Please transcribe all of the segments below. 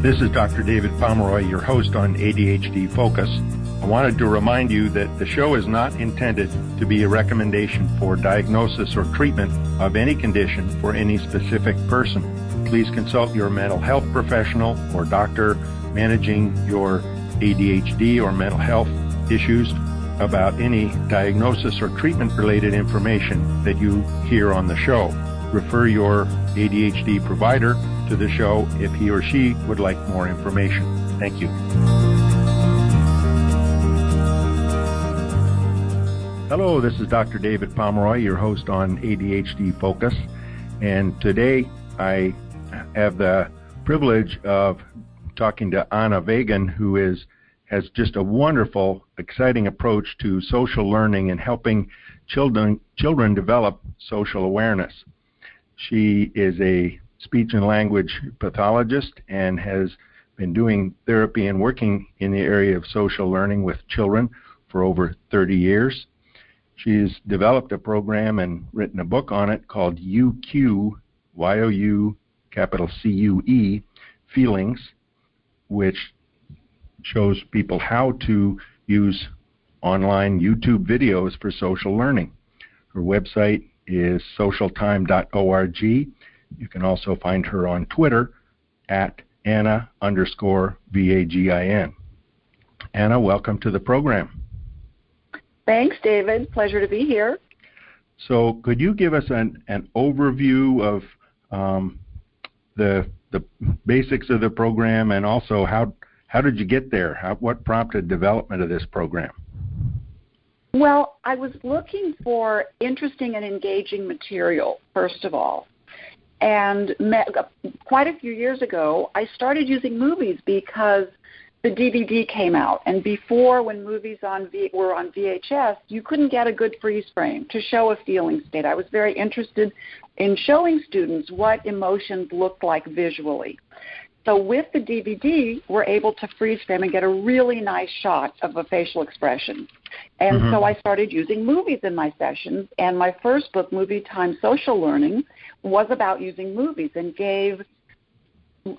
This is Dr. David Pomeroy, your host on ADHD Focus. I wanted to remind you that the show is not intended to be a recommendation for diagnosis or treatment of any condition for any specific person. Please consult your mental health professional or doctor managing your ADHD or mental health issues about any diagnosis or treatment-related information that you hear on the show. Refer your ADHD provider to the show if he or she would like more information. Thank you. Hello, this is Dr. David Pomeroy, your host on ADHD Focus, and today I have the privilege of talking to Anna Vagin, who has just a wonderful, exciting approach to social learning and helping children develop social awareness. She is a speech and language pathologist and has been doing therapy and working in the area of social learning with children for over 30 years. She's developed a program and written a book on it called UQ, Y-O-U, capital C-U-E, Feelings, which shows people how to use online YouTube videos for social learning. Her website is socialtime.org. You can also find her on Twitter at Anna_Vagin. Anna, welcome to the program. Thanks, David. Pleasure to be here. So could you give us an overview of the basics of the program, and also how did you get there? What prompted development of this program? Well, I was looking for interesting and engaging material, first of all. And quite a few years ago, I started using movies because the DVD came out. And before, when movies were on VHS, you couldn't get a good freeze frame to show a feeling state. I was very interested in showing students what emotions looked like visually. So with the DVD, we're able to freeze frame and get a really nice shot of a facial expression. And so I started using movies in my sessions, and my first book, Movie Time Social Learning, was about using movies and gave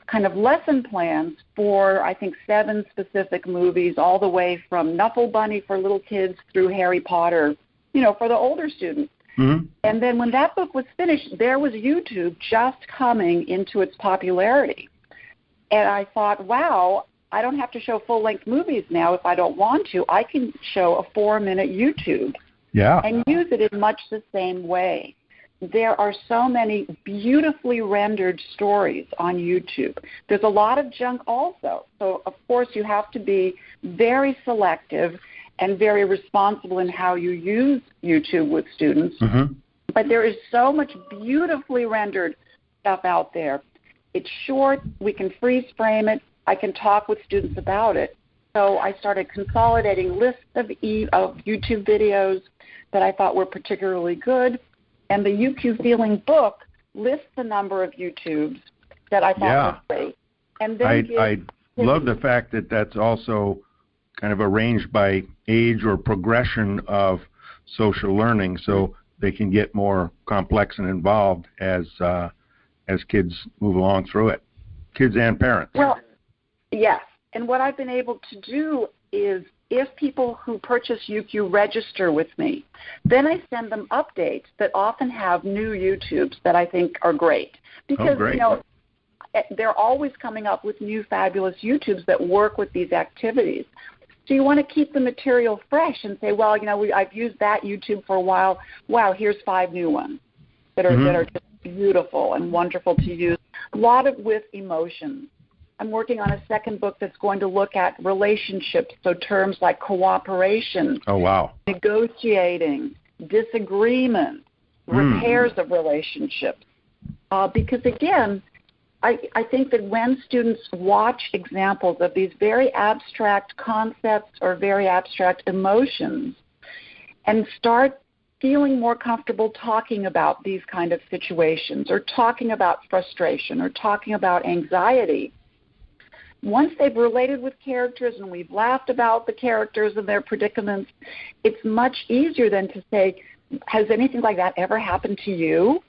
kind of lesson plans for, I think, 7 specific movies, all the way from Knuffle Bunny for little kids through Harry Potter, for the older students. And then when that book was finished, there was YouTube just coming into its popularity. And I thought, wow, I don't have to show full-length movies now if I don't want to. I can show a 4-minute YouTube and use it in much the same way. There are so many beautifully rendered stories on YouTube. There's a lot of junk also. So, of course, you have to be very selective and very responsible in how you use YouTube with students. But there is so much beautifully rendered stuff out there. It's short. We can freeze frame it. I can talk with students about it. So I started consolidating lists of YouTube videos that I thought were particularly good. And the UQ Feeling book lists the number of YouTubes that I thought were great. And then I love the fact that that's also kind of arranged by age or progression of social learning, so they can get more complex and involved as kids move along through it, kids and parents. Well, yes. And what I've been able to do is, if people who purchase UQ register with me, then I send them updates that often have new YouTubes that I think are great. Because, they're always coming up with new fabulous YouTubes that work with these activities. So you want to keep the material fresh and say, well, I've used that YouTube for a while. Wow, here's 5 new ones that are just beautiful and wonderful to use. A lot of with emotions. I'm working on a second book that's going to look at relationships, so terms like cooperation, negotiating, disagreement, repairs of relationships. Because, again, I think that when students watch examples of these very abstract concepts or very abstract emotions and start feeling more comfortable talking about these kind of situations, or talking about frustration, or talking about anxiety, once they've related with characters and we've laughed about the characters and their predicaments, it's much easier than to say, has anything like that ever happened to you?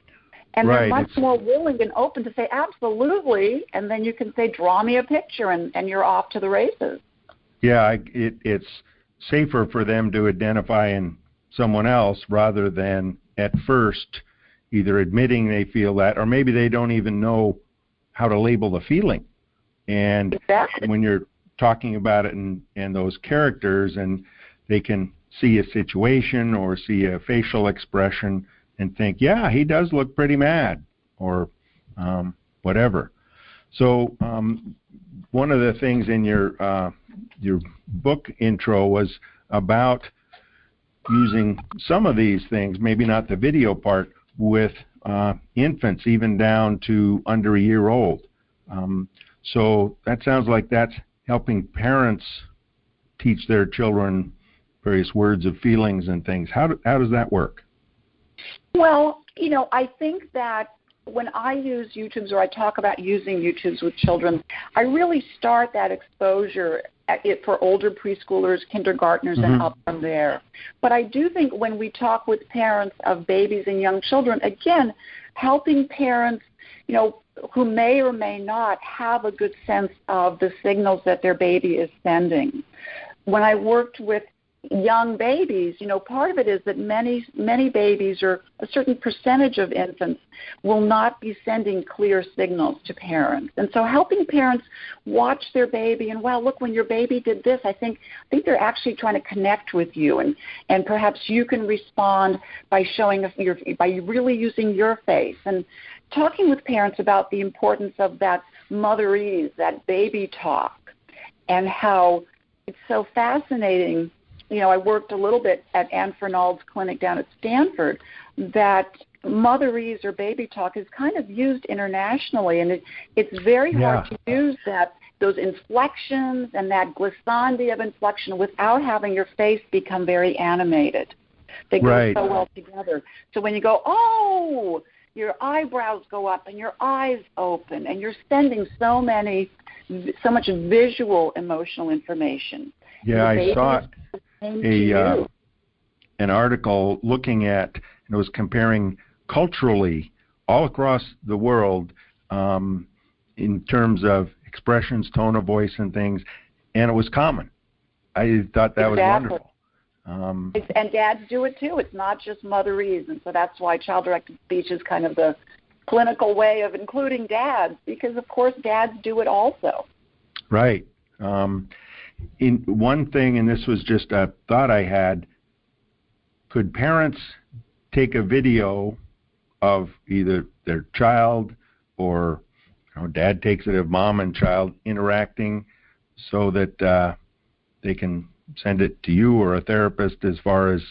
And right. they're much more willing and open to say, absolutely, and then you can say, draw me a picture, and you're off to the races. Yeah, it's safer for them to identify in someone else rather than at first either admitting they feel that, or maybe they don't even know how to label the feeling. And exactly. When you're talking about it and those characters, and they can see a situation or see a facial expression and think, yeah, he does look pretty mad, or whatever. So one of the things in your book intro was about using some of these things, maybe not the video part, with infants even down to under a year old. So that sounds like that's helping parents teach their children various words of feelings and things. How does that work? Well, I think that when I use YouTubes, or I talk about using YouTubes with children, I really start that exposure for older preschoolers, kindergartners, and up from there. But I do think when we talk with parents of babies and young children, again, helping parents, who may or may not have a good sense of the signals that their baby is sending. When I worked with young babies, part of it is that many babies, or a certain percentage of infants, will not be sending clear signals to parents. And so helping parents watch their baby and, wow, look, when your baby did this, I think they're actually trying to connect with you, and perhaps you can respond by by really using your face, and talking with parents about the importance of that motherese, that baby talk, and how it's so fascinating. I worked a little bit at Anne Fernald's clinic down at Stanford, that motherese, or baby talk, is kind of used internationally, and it's very hard to use those inflections and that glissandi of inflection without having your face become very animated. They go so well together. So when you go, oh, your eyebrows go up and your eyes open, and you're sending so much visual emotional information. Yeah, I saw an article looking at, and it was comparing culturally all across the world in terms of expressions, tone of voice, and things, and it was common. I thought that was wonderful. And dads do it too. It's not just motherese, and so that's why child-directed speech is kind of the clinical way of including dads, because of course dads do it also. Right. In one thing, and this was just a thought I had, could parents take a video of either their child, or dad takes it of mom and child interacting, so that they can send it to you or a therapist as far as,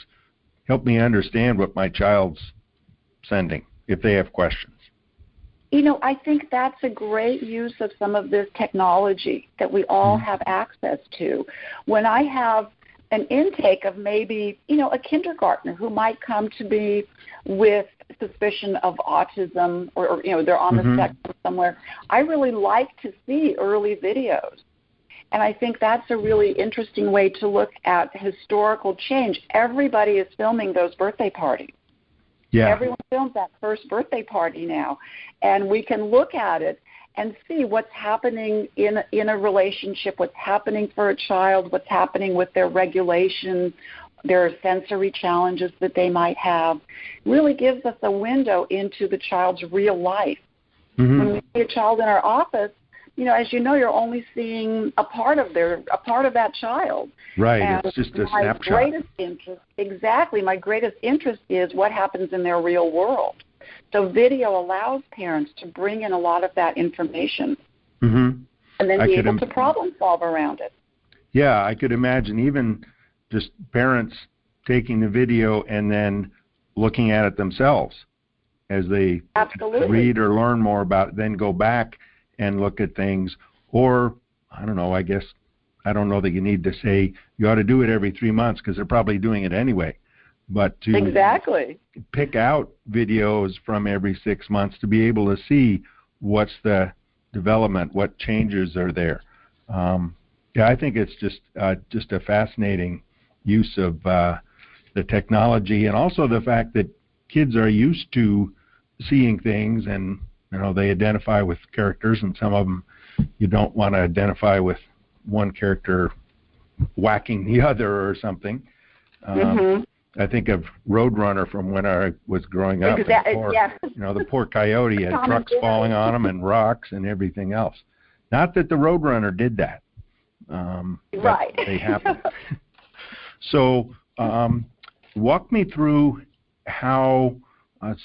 help me understand what my child's sending, if they have questions? I think that's a great use of some of this technology that we all have access to. When I have an intake of maybe, a kindergartner who might come to me with suspicion of autism, or they're on the spectrum somewhere, I really like to see early videos. And I think that's a really interesting way to look at historical change. Everybody is filming those birthday parties. Yeah. Everyone films that first birthday party now. And we can look at it and see what's happening in a relationship, what's happening for a child, what's happening with their regulation, their sensory challenges that they might have. It gives us a window into the child's real life. When we see a child in our office, as you know, you're only seeing a part of that child. Right. And it's just a my snapshot. My greatest interest is what happens in their real world. So video allows parents to bring in a lot of that information, and then be able to problem solve around it. Yeah, I could imagine even just parents taking the video and then looking at it themselves as they read or learn more about it, then go back and look at things. Or, I don't know, I guess, I don't know that you need to say you ought to do it every 3 months, because they're probably doing it anyway. But to pick out videos from every 6 months to be able to see what's the development, what changes are there. I think it's just a fascinating use of the technology, and also the fact that kids are used to seeing things, and they identify with characters, and some of them you don't want to identify with one character whacking the other or something. I think of Roadrunner from when I was growing up. The poor coyote had trucks falling on him and rocks and everything else. Not that the Roadrunner did that. Right. They happen. So walk me through how,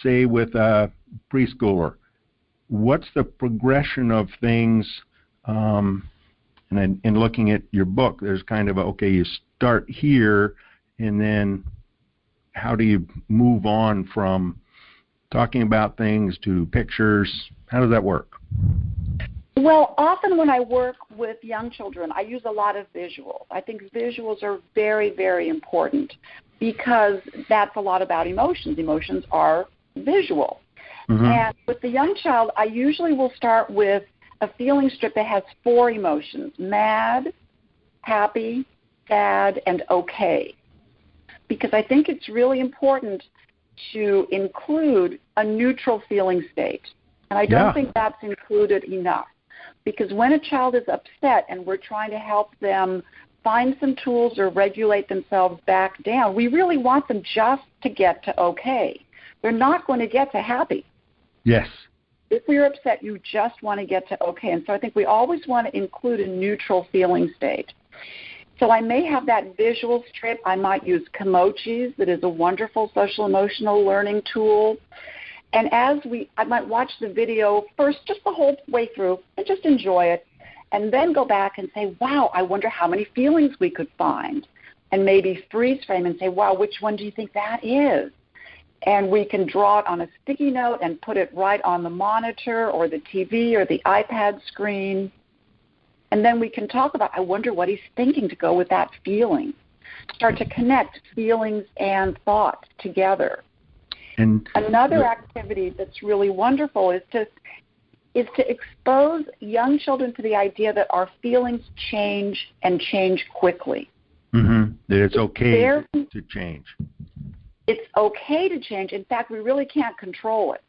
say, with a preschooler, what's the progression of things? And in looking at your book, there's kind of you start here, and then how do you move on from talking about things to pictures? How does that work? Well, often when I work with young children, I use a lot of visuals. I think visuals are very, very important because that's a lot about emotions. Emotions are visual. And with the young child, I usually will start with a feeling strip that has 4 emotions: mad, happy, sad, and okay. Because I think it's really important to include a neutral feeling state. And I don't think that's included enough. Because when a child is upset and we're trying to help them find some tools or regulate themselves back down, we really want them just to get to okay. They're not going to get to happy. Yes. If you're upset, you just want to get to okay. And so I think we always want to include a neutral feeling state. So I may have that visual strip. I might use Kimochis, that is a wonderful social emotional learning tool. And I might watch the video first, just the whole way through, and just enjoy it, and then go back and say, wow, I wonder how many feelings we could find, and maybe freeze frame and say, wow, which one do you think that is? And we can draw it on a sticky note and put it right on the monitor or the TV or the iPad screen. And then we can talk about, I wonder what he's thinking to go with that feeling. Start to connect feelings and thoughts together. And another activity that's really wonderful is to expose young children to the idea that our feelings change and change quickly. That it's okay to change. It's okay to change. In fact, we really can't control it.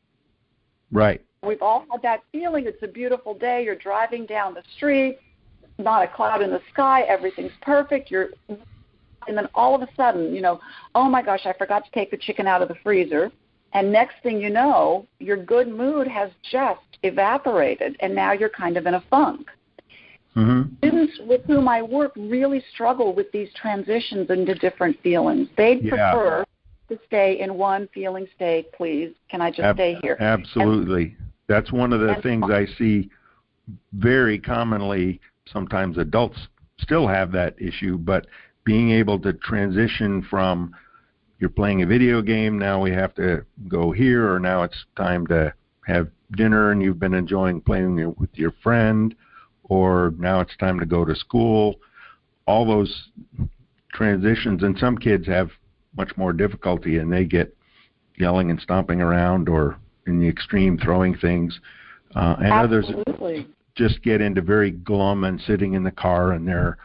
Right. We've all had that feeling. It's a beautiful day. You're driving down the street, not a cloud in the sky. Everything's perfect. And then all of a sudden, oh my gosh, I forgot to take the chicken out of the freezer. And next thing you know, your good mood has just evaporated, and now you're kind of in a funk. Students with whom I work really struggle with these transitions into different feelings. They'd prefer to stay in one feeling state. Please, can I just stay here? Absolutely. That's one of the things I see very commonly. Sometimes adults still have that issue, but being able to transition from you're playing a video game, now we have to go here, or now it's time to have dinner and you've been enjoying playing with your friend, or now it's time to go to school. All those transitions, and some kids have much more difficulty and they get yelling and stomping around, or in the extreme throwing things. And others just get into very glum and sitting in the car and they're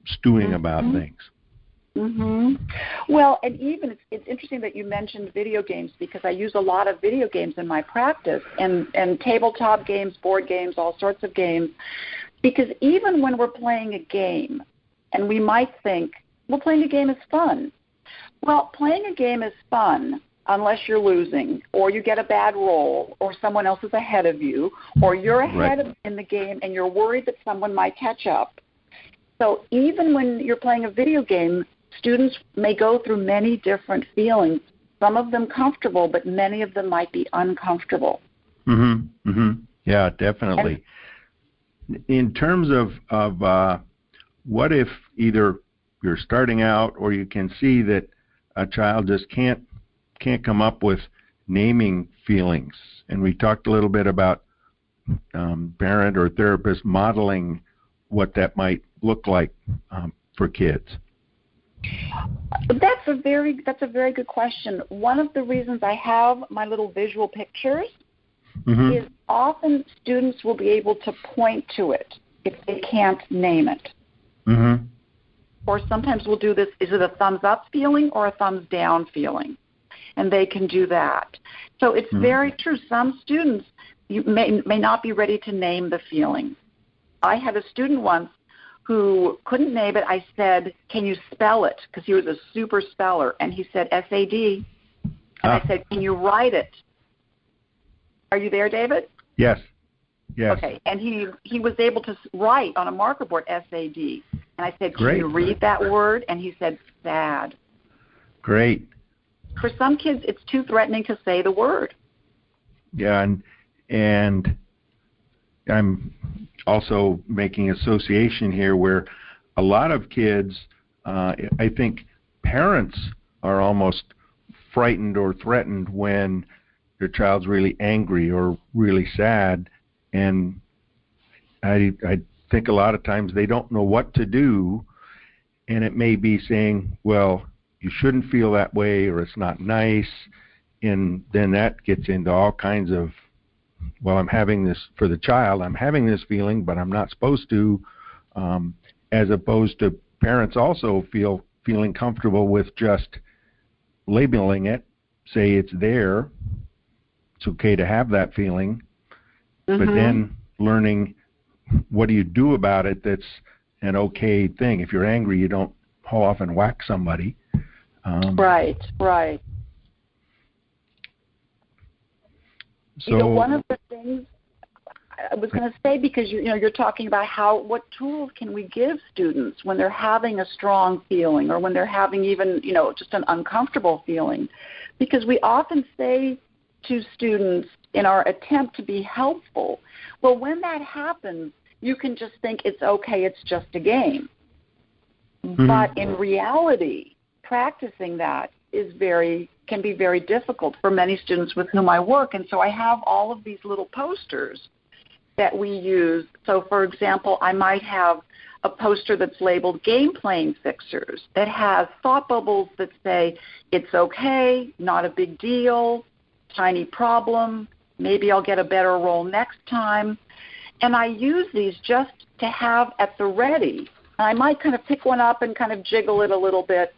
stewing about things. Well, and even it's interesting that you mentioned video games, because I use a lot of video games in my practice, and tabletop games, board games, all sorts of games, because even when we're playing a game, and we might think, well, playing a game is fun. Well, playing a game is fun unless you're losing, or you get a bad roll, or someone else is ahead of you, or you're ahead in the game and you're worried that someone might catch up. So even when you're playing a video game, students may go through many different feelings, some of them comfortable, but many of them might be uncomfortable. Yeah, definitely. In terms of what if either you're starting out or you can see that a child just can't come up with naming feelings, and we talked a little bit about parent or therapist modeling what that might look like for kids. That's a very good question. One of the reasons I have my little visual pictures is often students will be able to point to it if they can't name it. Or sometimes we'll do this, is it a thumbs up feeling or a thumbs down feeling? and they can do that. So it's very true. Some students may not be ready to name the feeling. I had a student once who couldn't name it. I said, can you spell it? Because he was a super speller. And he said, SAD. And I said, can you write it? Are you there, David? Yes. Yes. Okay. And he was able to write on a marker board SAD. And I said, can you read that word? And he said, sad. Great. For some kids, it's too threatening to say the word. Yeah, and I'm also making association here where a lot of kids, I think parents are almost frightened or threatened when their child's really angry or really sad, and I think a lot of times they don't know what to do, and it may be saying, well, you shouldn't feel that way, or it's not nice, and then that gets into all kinds of, well, I'm having this, for the child, I'm having this feeling, but I'm not supposed to, as opposed to parents also feeling comfortable with just labeling it, say it's there, it's okay to have that feeling, but then learning what do you do about it that's an okay thing. If you're angry, you don't often whack somebody. Right. So, one of the things I was going to say, because you're talking about what tools can we give students when they're having a strong feeling or when they're having even just an uncomfortable feeling, because we often say to students in our attempt to be helpful, well, when that happens, you can just think it's okay, it's just a game. But in reality, practicing that can be very difficult for many students with whom I work. And so I have all of these little posters that we use. So, for example, I might have a poster that's labeled game playing fixers that has thought bubbles that say, it's okay, not a big deal, tiny problem, maybe I'll get a better roll next time. And I use these just to have at the ready. I might kind of pick one up and kind of jiggle it a little bit,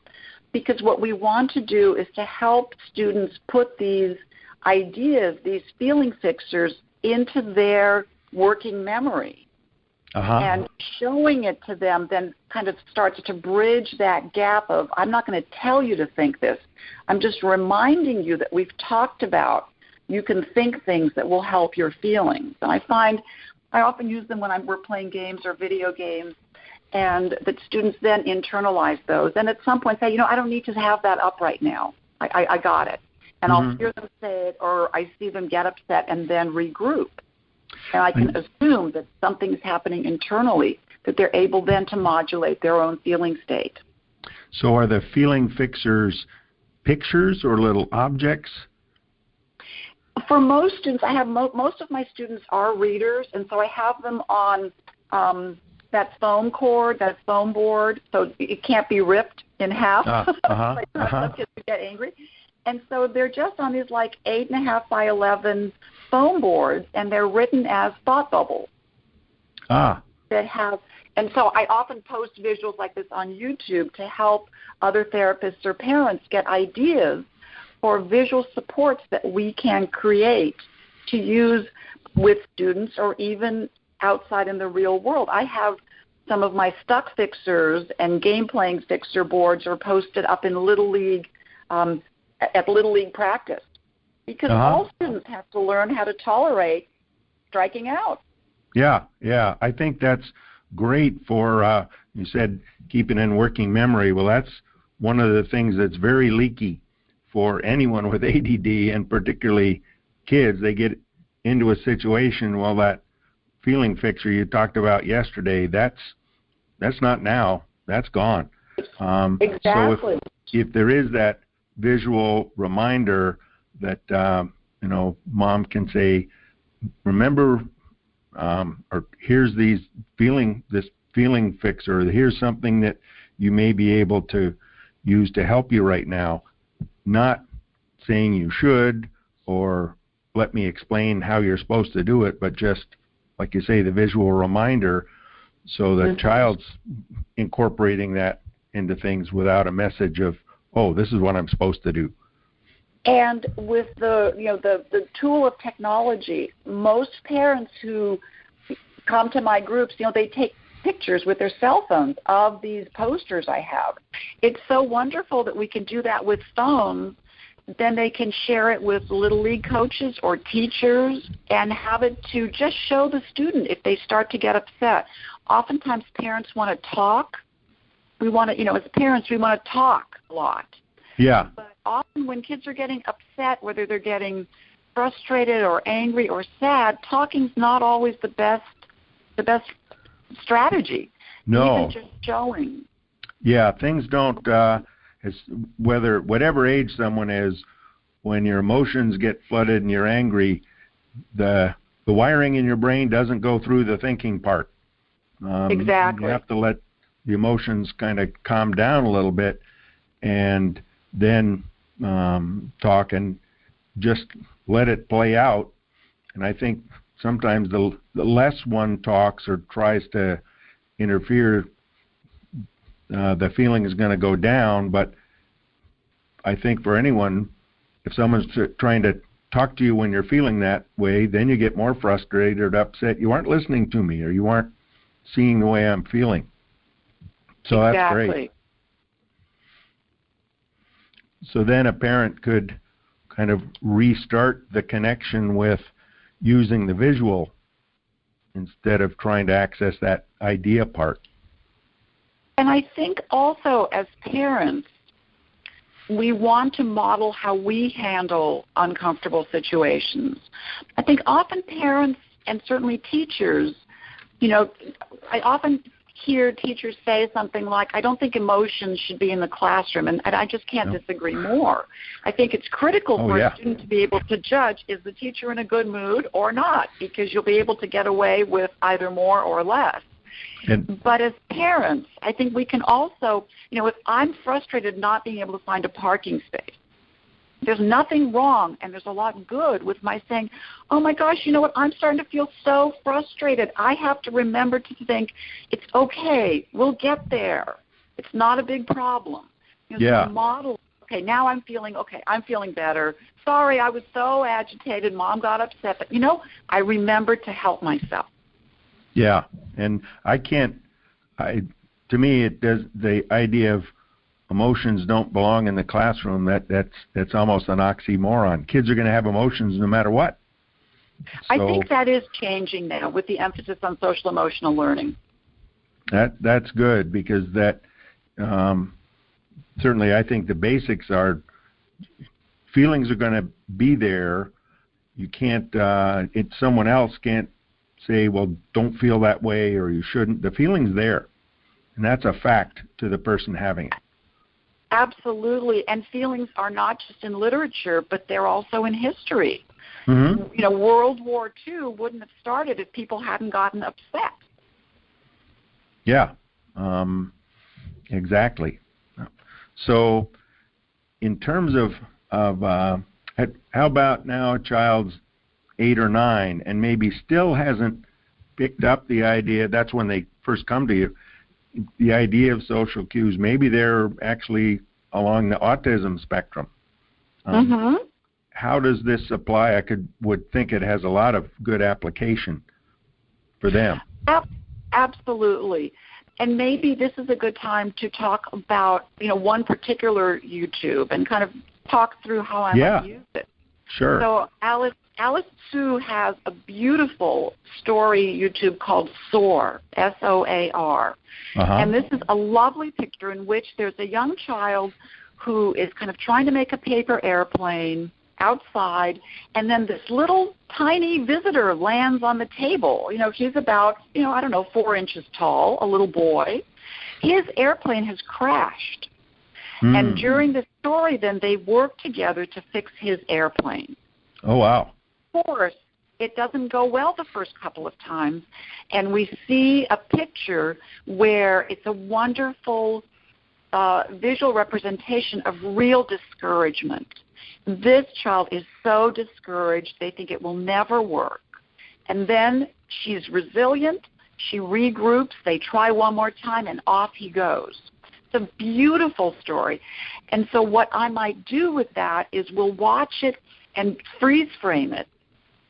because what we want to do is to help students put these ideas, these feeling fixers, into their working memory. And showing it to them then kind of starts to bridge that gap of, I'm not going to tell you to think this. I'm just reminding you that we've talked about you can think things that will help your feelings. And I find I often use them when we're playing games or video games, and that students then internalize those. And at some point say, I don't need to have that up right now. I got it. And I'll hear them say it, or I see them get upset and then regroup. And I can assume that something's happening internally, that they're able then to modulate their own feeling state. So are the feeling fixers pictures or little objects? For most students, I have most of my students are readers, and so I have them on that foam cord, that foam board, so it can't be ripped in half. Some kids get angry. And so they're just on these 8.5 by 11 foam boards, and they're written as thought bubbles. That have, and so I often post visuals like this on YouTube to help other therapists or parents get ideas for visual supports that we can create to use with students or even outside in the real world. I have some of my stuck fixers and game playing fixer boards are posted up in Little League, at Little League practice, because all students have to learn how to tolerate striking out. Yeah. I think that's great for, you said, keeping in working memory. Well, that's one of the things that's very leaky for anyone with ADD, and particularly kids. They get into a situation, well, that feeling fixer you talked about yesterday, that's not now. That's gone. Exactly. So if there is that visual reminder that, mom can say, remember, or here's this feeling fixer, or here's something that you may be able to use to help you right now. Not saying you should or let me explain how you're supposed to do it, but just, like you say, the visual reminder, so the child's incorporating that into things without a message of, oh, this is what I'm supposed to do. And with the tool of technology, most parents who come to my groups, they take pictures with their cell phones of these posters I have. It's so wonderful that we can do that with phones. Then they can share it with Little League coaches or teachers and have it to just show the student if they start to get upset. Oftentimes parents want to talk. We want to, as parents, we want to talk a lot. Yeah. But often when kids are getting upset, whether they're getting frustrated or angry or sad, talking's not always the best strategy. No. Even just showing. Yeah, things don't, whatever age someone is, when your emotions get flooded and you're angry, the wiring in your brain doesn't go through the thinking part. Exactly. You have to let the emotions kind of calm down a little bit and then talk and just let it play out. And I think sometimes the less one talks or tries to interfere, the feeling is going to go down. But I think for anyone, if someone's trying to talk to you when you're feeling that way, then you get more frustrated or upset. You aren't listening to me, or you aren't seeing the way I'm feeling. So exactly. That's great. So then a parent could kind of restart the connection with using the visual instead of trying to access that idea part. And I think also as parents, we want to model how we handle uncomfortable situations. I think often parents and certainly teachers, I often hear teachers say something like, I don't think emotions should be in the classroom, and I just can't disagree more. I think it's critical for a student to be able to judge, is the teacher in a good mood or not, because you'll be able to get away with either more or less. But as parents, I think we can also, if I'm frustrated not being able to find a parking space, there's nothing wrong, and there's a lot good with my saying, oh my gosh, you know what, I'm starting to feel so frustrated. I have to remember to think, it's okay, we'll get there. It's not a big problem. So model, okay, now I'm feeling better. Sorry, I was so agitated, Mom got upset, but I remembered to help myself. Yeah, and to me, it does, the idea of emotions don't belong in the classroom, that's almost an oxymoron. Kids are going to have emotions no matter what. So, I think that is changing now with the emphasis on social emotional learning. That's good, because that certainly I think the basics are feelings are going to be there. You can't, someone else can't say, well, don't feel that way, or you shouldn't. The feeling's there, and that's a fact to the person having it. Absolutely, and feelings are not just in literature, but they're also in history. Mm-hmm. World War II wouldn't have started if people hadn't gotten upset. Yeah, exactly. So in terms of how about now a child's 8 or 9 and maybe still hasn't picked up the idea, that's when they first come to you, the idea of social cues. Maybe they're actually along the autism spectrum. How does this apply? I would think it has a lot of good application for them. Absolutely. And maybe this is a good time to talk about, one particular YouTube and kind of talk through how I might use it. Sure. So Alice Sue has a beautiful story YouTube called SOAR, S-O-A-R. And this is a lovely picture in which there's a young child who is kind of trying to make a paper airplane outside, and then this little tiny visitor lands on the table. He's about, 4 inches tall, a little boy. His airplane has crashed. And during the story, then, they work together to fix his airplane. Oh, wow. Of course, it doesn't go well the first couple of times, and we see a picture where it's a wonderful visual representation of real discouragement. This child is so discouraged, they think it will never work. And then she's resilient, she regroups, they try one more time, and off he goes. a beautiful story. And so what I might do with that is we'll watch it and freeze frame it.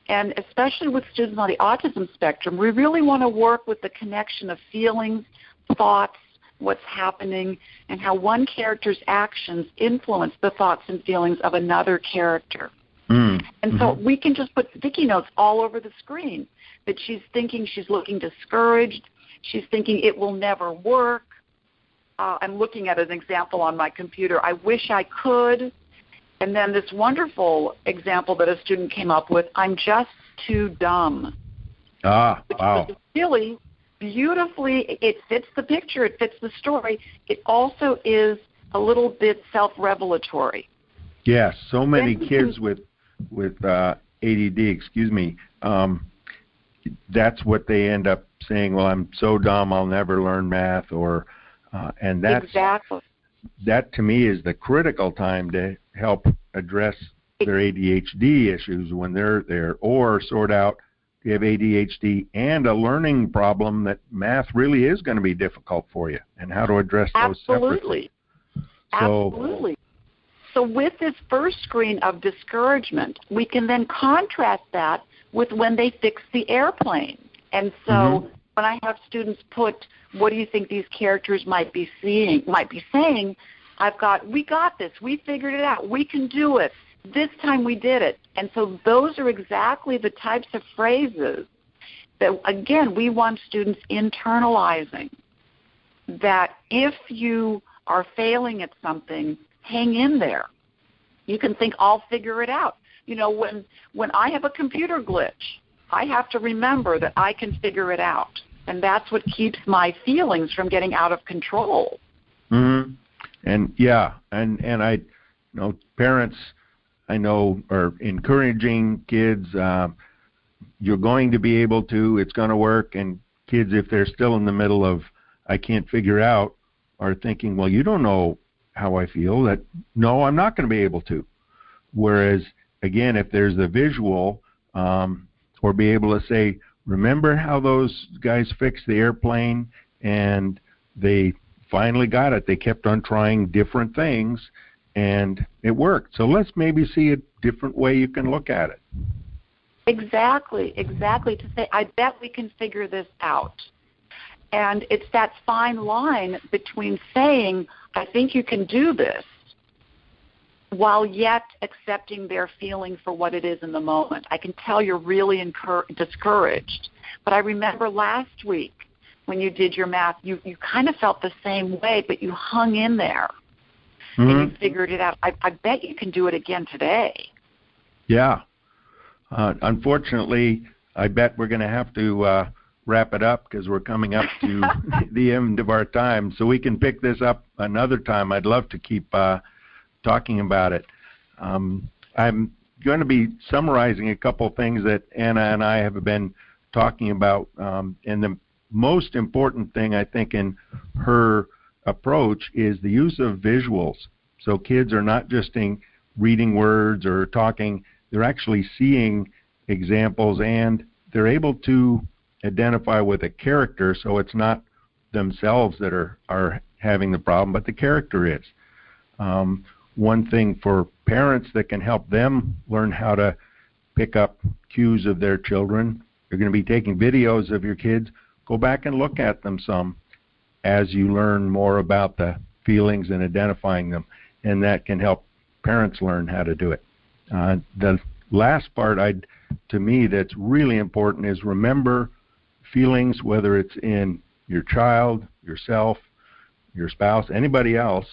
And especially with students on the autism spectrum, we really want to work with the connection of feelings, thoughts, what's happening, and how one character's actions influence the thoughts and feelings of another character. And so we can just put sticky notes all over the screen that she's thinking she's looking discouraged. She's thinking it will never work. I'm looking at an example on my computer. I wish I could. And then this wonderful example that a student came up with, I'm just too dumb. Which was really beautifully, it fits the picture, it fits the story. It also is a little bit self-revelatory. Yes, so many kids with ADD, that's what they end up saying, well, I'm so dumb I'll never learn math, and that's, exactly. That to me is the critical time to help address their ADHD issues when they're there, or sort out you have ADHD and a learning problem that math really is going to be difficult for you, and how to address those separately. Absolutely. So with this first screen of discouragement, we can then contrast that with when they fix the airplane. And so when I have students put, what do you think these characters might be saying, I've got, we got this, we figured it out, we can do it, this time we did it. And so those are exactly the types of phrases that, again, we want students internalizing, that if you are failing at something, hang in there. You can think, I'll figure it out. You know, when I have a computer glitch, I have to remember that I can figure it out. And that's what keeps my feelings from getting out of control. And yeah, and I, you know, parents, I know, are encouraging kids, you're going to be able to, it's going to work. And kids, if they're still in the middle of, I can't figure out, are thinking, well, you don't know how I feel, that, no, I'm not going to be able to. Whereas, again, if there's the visual, or be able to say, remember how those guys fixed the airplane and they finally got it. They kept on trying different things and it worked. So let's maybe see a different way you can look at it. Exactly. To say, I bet we can figure this out. And it's that fine line between saying, I think you can do this, while yet accepting their feeling for what it is in the moment. I can tell you're really discouraged. But I remember last week when you did your math, you kind of felt the same way, but you hung in there and you figured it out. I bet you can do it again today. Yeah. Unfortunately, I bet we're going to have to wrap it up because we're coming up to the end of our time. So we can pick this up another time. I'd love to keep talking about it. I'm going to be summarizing a couple things that Anna and I have been talking about. And the most important thing, I think, in her approach is the use of visuals. So kids are not just reading words or talking, they're actually seeing examples and they're able to identify with a character, so it's not themselves that are having the problem, but the character is. One thing for parents that can help them learn how to pick up cues of their children, you're going to be taking videos of your kids, go back and look at them some as you learn more about the feelings and identifying them, and that can help parents learn how to do it. The last part, to me, that's really important is remember feelings, whether it's in your child, yourself, your spouse, anybody else.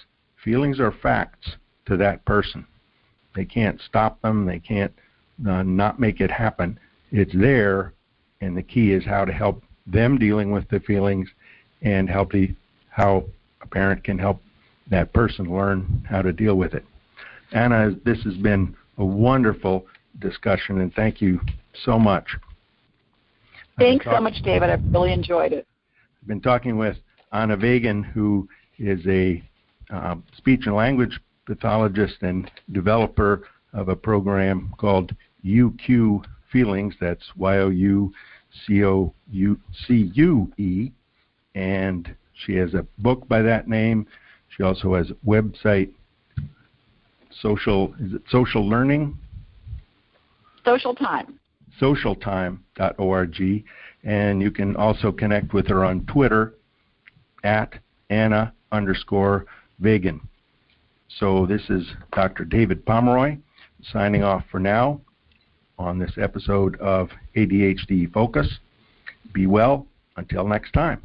Feelings are facts to that person. They can't stop them. They can't not make it happen. It's there, and the key is how to help them dealing with the feelings and how a parent can help that person learn how to deal with it. Anna, this has been a wonderful discussion, and thank you so much. Thanks so much, David. I've really enjoyed it. I've been talking with Anna Vagin, who is a speech and language pathologist and developer of a program called UQ Feelings. That's YOUCUE. And she has a book by that name. She also has a website, social learning? Social Time. Socialtime.org. And you can also connect with her on Twitter at Anna_Vagin. So this is Dr. David Pomeroy signing off for now on this episode of ADHD Focus. Be well until next time.